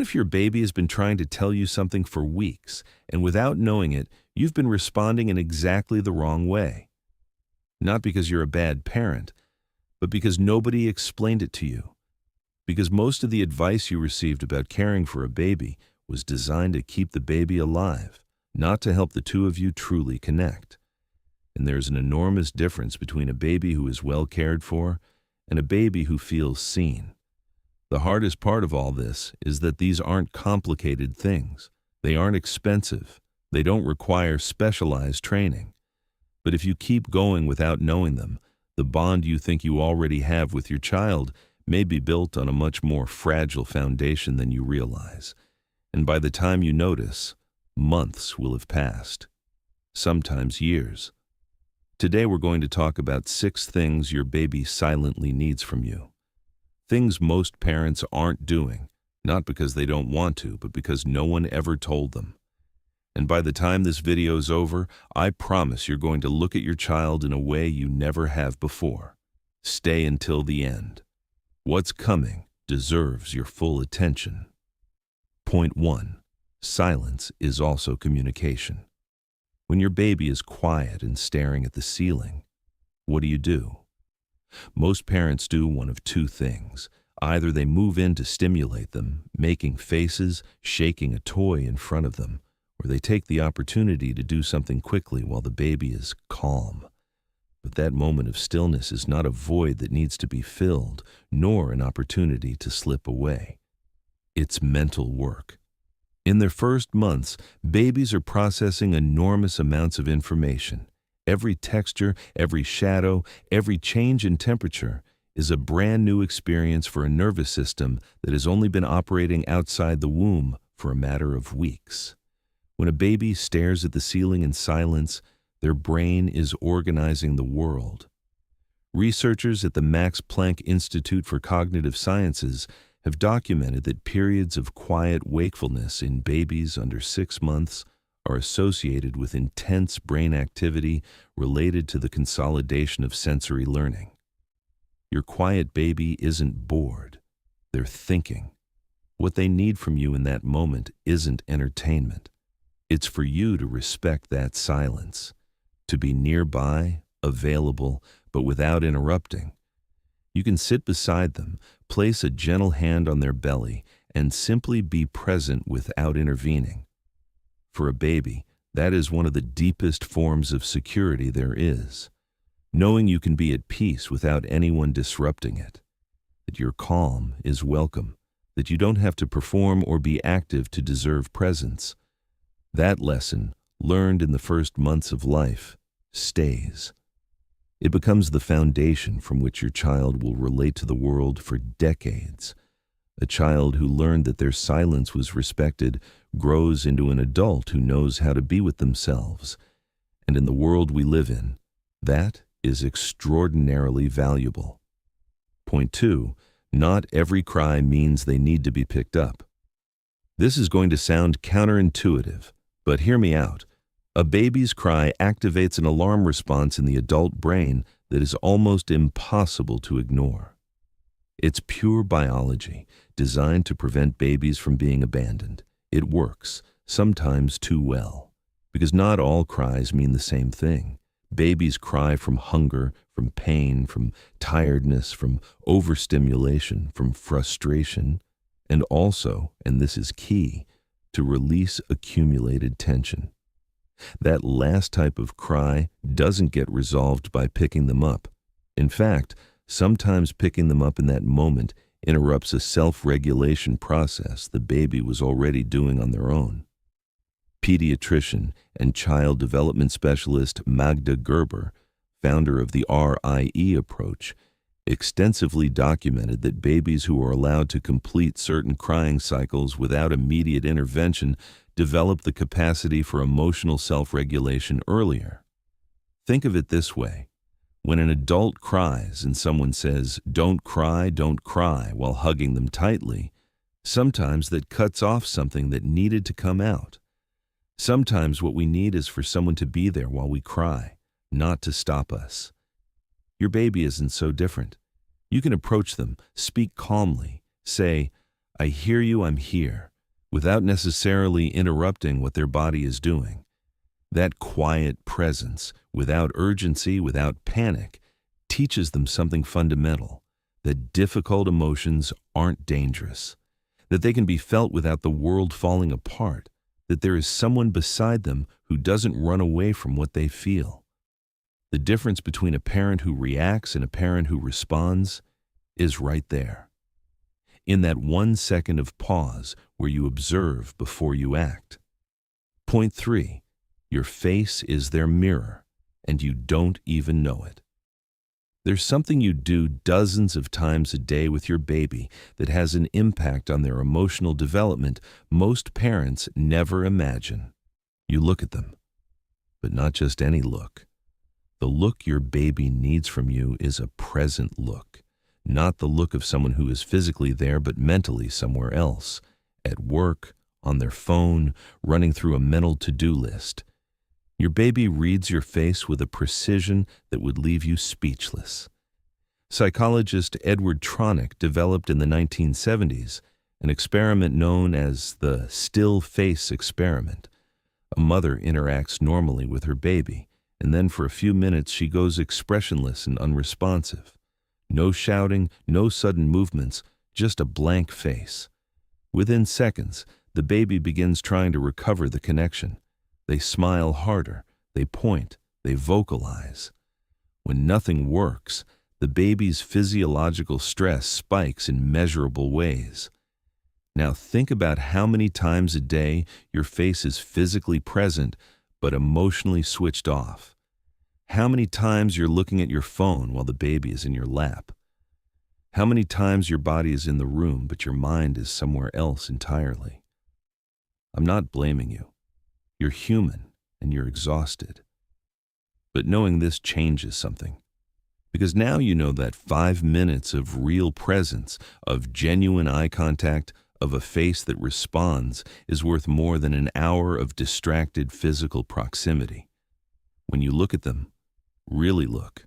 if your baby has been trying to tell you something for weeks, and without knowing it, you've been responding in exactly the wrong way? Not because you're a bad parent, but because nobody explained it to you. Because most of the advice you received about caring for a baby was designed to keep the baby alive, not to help the two of you truly connect. And there's an enormous difference between a baby who is well cared for and a baby who feels seen. The hardest part of all this is that these aren't complicated things. They aren't expensive. They don't require specialized training. But if you keep going without knowing them, the bond you think you already have with your child may be built on a much more fragile foundation than you realize. And by the time you notice, months will have passed, sometimes years. Today we're going to talk about 6 things your baby silently needs from you. Things most parents aren't doing, not because they don't want to, but because no one ever told them. And by the time this video is over, I promise you're going to look at your child in a way you never have before. Stay until the end. What's coming deserves your full attention. Point 1. Silence is also communication. When your baby is quiet and staring at the ceiling, what do? Most parents do one of 2 things. Either they move in to stimulate them, making faces, shaking a toy in front of them, or they take the opportunity to do something quickly while the baby is calm. But that moment of stillness is not a void that needs to be filled, nor an opportunity to slip away. It's mental work. In their first months, babies are processing enormous amounts of information. Every texture, every shadow, every change in temperature is a brand new experience for a nervous system that has only been operating outside the womb for a matter of weeks. When a baby stares at the ceiling in silence, their brain is organizing the world. Researchers at the Max Planck Institute for Cognitive Sciences have documented that periods of quiet wakefulness in babies under 6 months are associated with intense brain activity related to the consolidation of sensory learning. Your quiet baby isn't bored. They're thinking. What they need from you in that moment isn't entertainment. It's for you to respect that silence, to be nearby, available, but without interrupting. You can sit beside them, place a gentle hand on their belly, and simply be present without intervening. For a baby, that is one of the deepest forms of security there is. Knowing you can be at peace without anyone disrupting it. That your calm is welcome. That you don't have to perform or be active to deserve presence. That lesson, learned in the first months of life, stays. It becomes the foundation from which your child will relate to the world for decades. A child who learned that their silence was respected grows into an adult who knows how to be with themselves. And in the world we live in, that is extraordinarily valuable. Point 2. Not every cry means they need to be picked up. This is going to sound counterintuitive, but hear me out. A baby's cry activates an alarm response in the adult brain that is almost impossible to ignore. It's pure biology, designed to prevent babies from being abandoned. It works, sometimes too well, because not all cries mean the same thing. Babies cry from hunger, from pain, from tiredness, from overstimulation, from frustration, and also, and this is key, to release accumulated tension. That last type of cry doesn't get resolved by picking them up. In fact, sometimes picking them up in that moment interrupts a self-regulation process the baby was already doing on their own. Pediatrician and child development specialist Magda Gerber, founder of the RIE approach, extensively documented that babies who are allowed to complete certain crying cycles without immediate intervention develop the capacity for emotional self-regulation earlier. Think of it this way. When an adult cries and someone says, don't cry," while hugging them tightly, sometimes that cuts off something that needed to come out. Sometimes what we need is for someone to be there while we cry, not to stop us. Your baby isn't so different. You can approach them, speak calmly, say, "I hear you, I'm here," without necessarily interrupting what their body is doing. That quiet presence, without urgency, without panic, teaches them something fundamental, that difficult emotions aren't dangerous, that they can be felt without the world falling apart, that there is someone beside them who doesn't run away from what they feel. The difference between a parent who reacts and a parent who responds is right there, in that 1 second of pause where you observe before you act. Point 3. Your face is their mirror, and you don't even know it. There's something you do dozens of times a day with your baby that has an impact on their emotional development most parents never imagine. You look at them, but not just any look. The look your baby needs from you is a present look, not the look of someone who is physically there but mentally somewhere else, at work, on their phone, running through a mental to-do list. Your baby reads your face with a precision that would leave you speechless. Psychologist Edward Tronick developed in the 1970s an experiment known as the still face experiment. A mother interacts normally with her baby, and then for a few minutes she goes expressionless and unresponsive. No shouting, no sudden movements, just a blank face. Within seconds, the baby begins trying to recover the connection. They smile harder, they point, they vocalize. When nothing works, the baby's physiological stress spikes in measurable ways. Now think about how many times a day your face is physically present but emotionally switched off. How many times you're looking at your phone while the baby is in your lap. How many times your body is in the room but your mind is somewhere else entirely. I'm not blaming you. You're human and you're exhausted. But knowing this changes something. Because now you know that 5 minutes of real presence, of genuine eye contact, of a face that responds is worth more than an hour of distracted physical proximity. When you look at them, really look.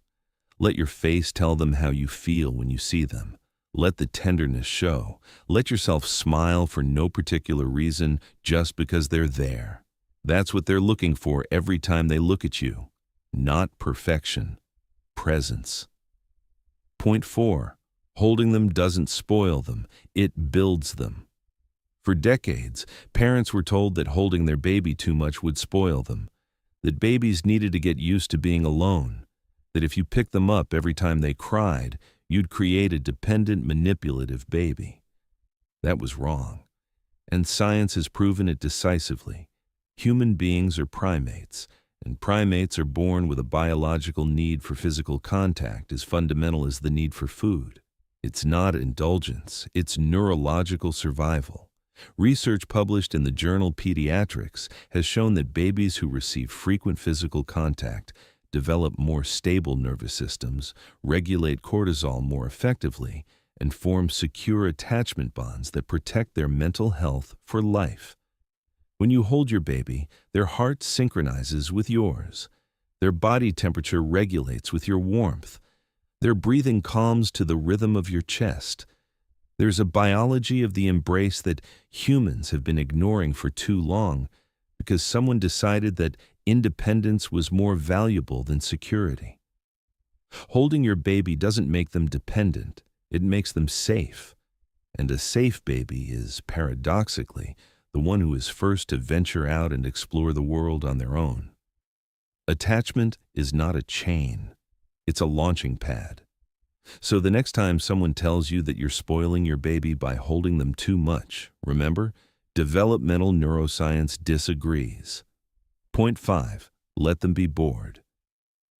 Let your face tell them how you feel when you see them. Let the tenderness show. Let yourself smile for no particular reason, just because they're there. That's what they're looking for every time they look at you. Not perfection, presence. Point 4. Holding them doesn't spoil them, it builds them. For decades, parents were told that holding their baby too much would spoil them, that babies needed to get used to being alone, that if you picked them up every time they cried, you'd create a dependent, manipulative baby. That was wrong, and science has proven it decisively. Human beings are primates, and primates are born with a biological need for physical contact as fundamental as the need for food. It's not indulgence, it's neurological survival. Research published in the journal Pediatrics has shown that babies who receive frequent physical contact develop more stable nervous systems, regulate cortisol more effectively, and form secure attachment bonds that protect their mental health for life. When you hold your baby, their heart synchronizes with yours. Their body temperature regulates with your warmth. Their breathing calms to the rhythm of your chest. There's a biology of the embrace that humans have been ignoring for too long because someone decided that independence was more valuable than security. Holding your baby doesn't make them dependent, it makes them safe. And a safe baby is, paradoxically, the one who is first to venture out and explore the world on their own. Attachment is not a chain, it's a launching pad. So the next time someone tells you that you're spoiling your baby by holding them too much, remember, developmental neuroscience disagrees. Point 5. Let them be bored.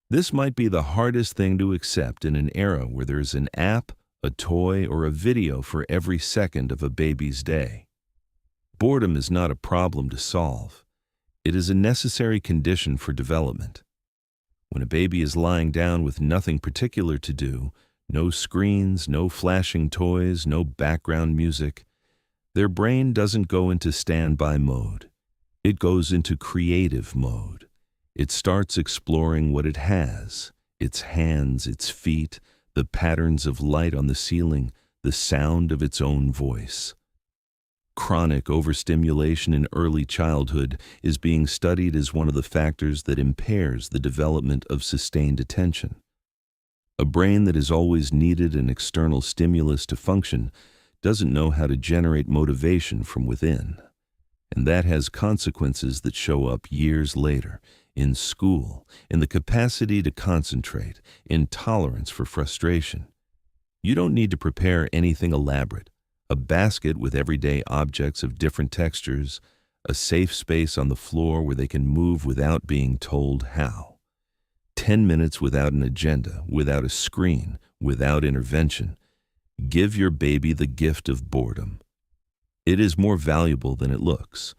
This might be the hardest thing to accept in an era where there's an app, a toy, or a video for every second of a baby's day. Boredom is not a problem to solve. It is a necessary condition for development. When a baby is lying down with nothing particular to do, no screens, no flashing toys, no background music, their brain doesn't go into standby mode. It goes into creative mode. It starts exploring what it has, its hands, its feet, the patterns of light on the ceiling, the sound of its own voice. Chronic overstimulation in early childhood is being studied as one of the factors that impairs the development of sustained attention. A brain that has always needed an external stimulus to function doesn't know how to generate motivation from within. And that has consequences that show up years later, in school, in the capacity to concentrate, in tolerance for frustration. You don't need to prepare anything elaborate. A basket with everyday objects of different textures, a safe space on the floor where they can move without being told how. 10 minutes without an agenda, without a screen, without intervention. Give your baby the gift of boredom. It is more valuable than it looks,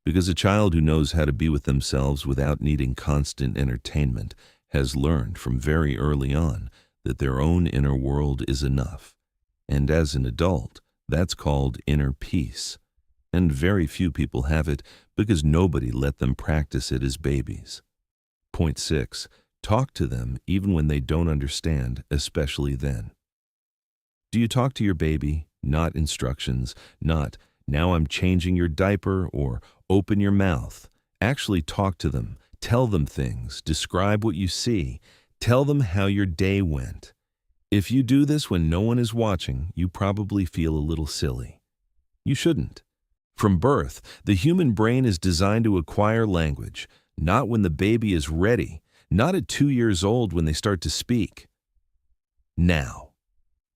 because a child who knows how to be with themselves without needing constant entertainment has learned from very early on that their own inner world is enough. And as an adult, that's called inner peace. And very few people have it because nobody let them practice it as babies. Point 6. Talk to them even when they don't understand, especially then. Do you talk to your baby? Not instructions, not, "Now I'm changing your diaper," or "Open your mouth." Actually talk to them. Tell them things. Describe what you see. Tell them how your day went. If you do this when no one is watching, you probably feel a little silly. You shouldn't. From birth, the human brain is designed to acquire language, not when the baby is ready, not at 2 years old when they start to speak. Now,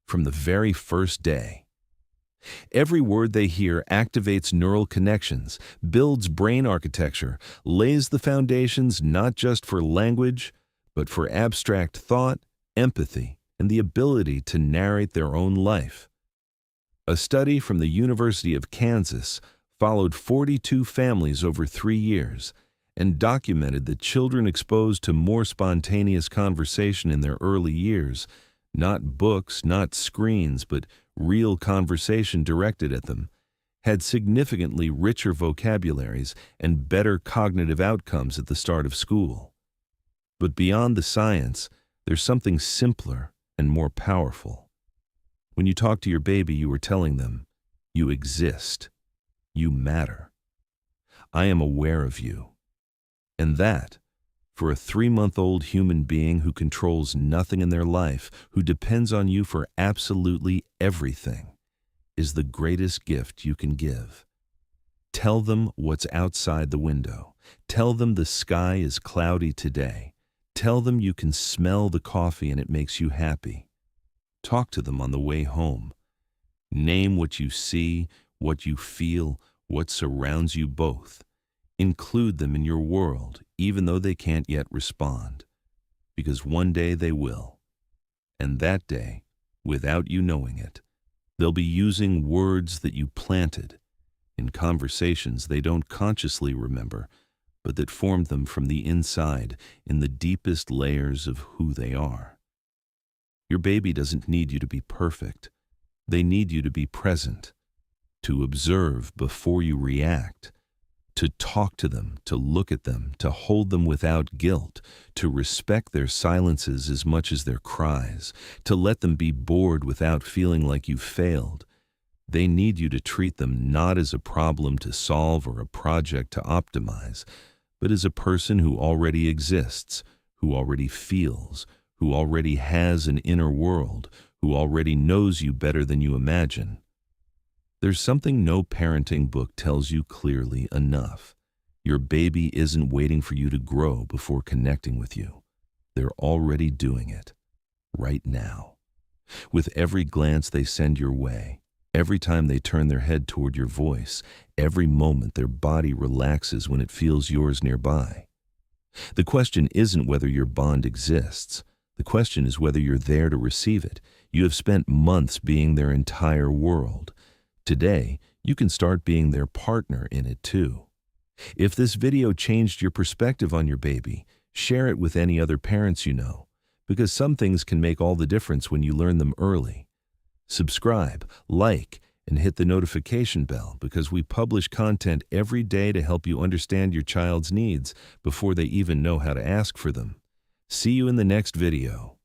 from the very first day. Every word they hear activates neural connections, builds brain architecture, lays the foundations not just for language, but for abstract thought, empathy, and the ability to narrate their own life. A study from the University of Kansas followed 42 families over 3 years and documented that children exposed to more spontaneous conversation in their early years, not books, not screens, but real conversation directed at them, had significantly richer vocabularies and better cognitive outcomes at the start of school. But beyond the science, there's something simpler and more powerful. When you talk to your baby, you are telling them, "You exist. You matter. I am aware of you." And that, for a 3-month-old human being who controls nothing in their life, who depends on you for absolutely everything, is the greatest gift you can give. Tell them what's outside the window. Tell them the sky is cloudy today. Tell them you can smell the coffee and it makes you happy. Talk to them on the way home. Name what you see, what you feel, what surrounds you both. Include them in your world, even though they can't yet respond. Because one day they will. And that day, without you knowing it, they'll be using words that you planted in conversations they don't consciously remember, but that formed them from the inside in the deepest layers of who they are. Your baby doesn't need you to be perfect. They need you to be present, to observe before you react, to talk to them, to look at them, to hold them without guilt, to respect their silences as much as their cries, to let them be bored without feeling like you failed. They need you to treat them not as a problem to solve or a project to optimize, but as a person who already exists, who already feels, who already has an inner world, who already knows you better than you imagine. There's something no parenting book tells you clearly enough. Your baby isn't waiting for you to grow before connecting with you. They're already doing it, right now. With every glance they send your way, every time they turn their head toward your voice, every moment their body relaxes when it feels yours nearby. The question isn't whether your bond exists. The question is whether you're there to receive it. You have spent months being their entire world. Today, you can start being their partner in it too. If this video changed your perspective on your baby, share it with any other parents you know, because some things can make all the difference when you learn them early. Subscribe, like, and hit the notification bell because we publish content every day to help you understand your child's needs before they even know how to ask for them. See you in the next video.